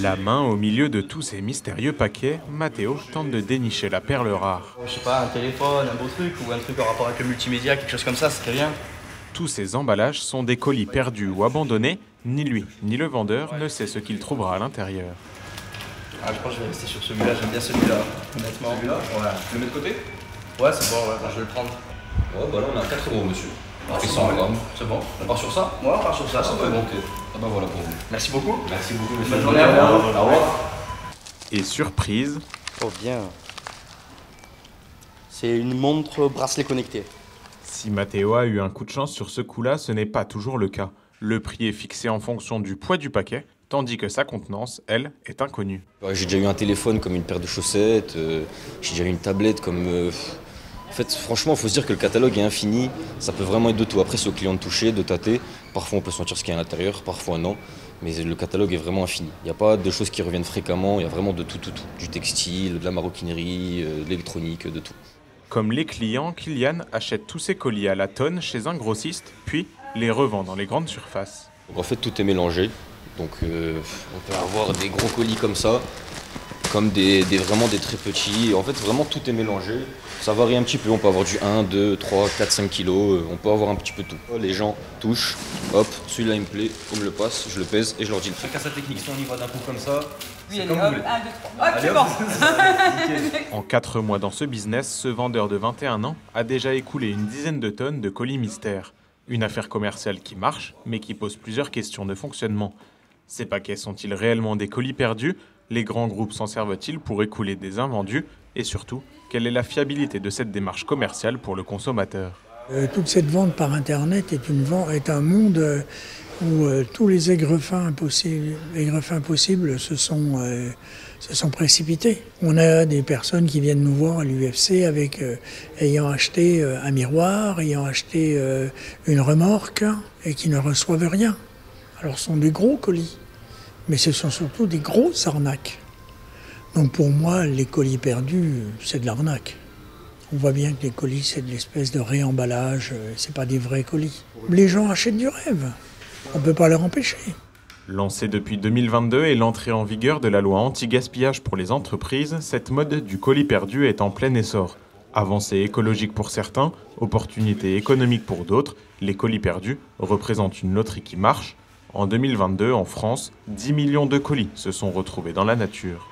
La main au milieu de tous ces mystérieux paquets, Matteo tente de dénicher la perle rare. Je sais pas, un téléphone, un beau truc, ou un truc en rapport avec le multimédia, quelque chose comme ça, c'est bien. Tous ces emballages sont des colis perdus ou abandonnés. Ni lui, ni le vendeur ne sait ce qu'il trouvera à l'intérieur. Ah, je crois que je vais rester sur celui-là, j'aime bien celui-là, honnêtement. Celui-là? Ouais. Je le mets de côté? Ouais, c'est bon, ouais, je vais le prendre. Ouais, bah là on a 4 euros, monsieur. Ah, Et c'est 100 bon, grammes. c'est bon. On part sur ça? Ouais, on part sur ça, c'est Ouais, bon. ok. Ah bah voilà pour vous. Merci beaucoup. Merci beaucoup, monsieur. Bonne journée à vous. Au revoir. Et surprise, Oh bien. C'est une montre bracelet connecté. si Matteo a eu un coup de chance sur ce coup-là, ce n'est pas toujours le cas. Le prix est fixé en fonction du poids du paquet, tandis que sa contenance, elle, est inconnue. Ouais, j'ai déjà eu un téléphone comme une paire de chaussettes, j'ai déjà eu une tablette comme... En fait, franchement, il faut se dire que le catalogue est infini, ça peut vraiment être de tout. Après, c'est au client de toucher, de tâter. Parfois, on peut sentir ce qu'il y a à l'intérieur, parfois non. Mais le catalogue est vraiment infini. Il n'y a pas de choses qui reviennent fréquemment, il y a vraiment de tout. Du textile, de la maroquinerie, de l'électronique, de tout. Comme les clients, Kylian achète tous ses colis à la tonne chez un grossiste, puis les revend dans les grandes surfaces. Donc, en fait, tout est mélangé. Donc, on peut avoir des gros colis comme ça, comme vraiment des très petits. En fait, vraiment, tout est mélangé. Ça varie un petit peu. On peut avoir du 1, 2, 3, 4, 5 kilos. On peut avoir un petit peu tout. Les gens touchent. Hop, celui-là, il me plaît. On me le passe, je le pèse et je leur dis le prix. Chacun sa technique, soit on y va d'un coup comme ça. Oui, C'est allez, comme hop, vous voulez. 1, 2, 3. Hop, c'est bon. En 4 mois dans ce business, ce vendeur de 21 ans a déjà écoulé une dizaine de tonnes de colis mystères. Une affaire commerciale qui marche, mais qui pose plusieurs questions de fonctionnement. Ces paquets sont-ils réellement des colis perdus? Les grands groupes s'en servent-ils pour écouler des invendus? Et surtout, quelle est la fiabilité de cette démarche commerciale pour le consommateur? Toute cette vente par Internet est un monde où tous les aigrefins possibles se sont précipités. On a des personnes qui viennent nous voir à l'UFC ayant acheté un miroir, ayant acheté une remorque et qui ne reçoivent rien. Alors ce sont des gros colis, mais ce sont surtout des grosses arnaques. Donc pour moi, les colis perdus, c'est de l'arnaque. On voit bien que les colis, c'est de l'espèce de réemballage, c'est pas des vrais colis. Les gens achètent du rêve, on peut pas leur empêcher. Lancée depuis 2022 et l'entrée en vigueur de la loi anti-gaspillage pour les entreprises, cette mode du colis perdu est en plein essor. Avancée écologique pour certains, opportunité économique pour d'autres, les colis perdus représentent une loterie qui marche. En 2022, en France, 10 millions de colis se sont retrouvés dans la nature.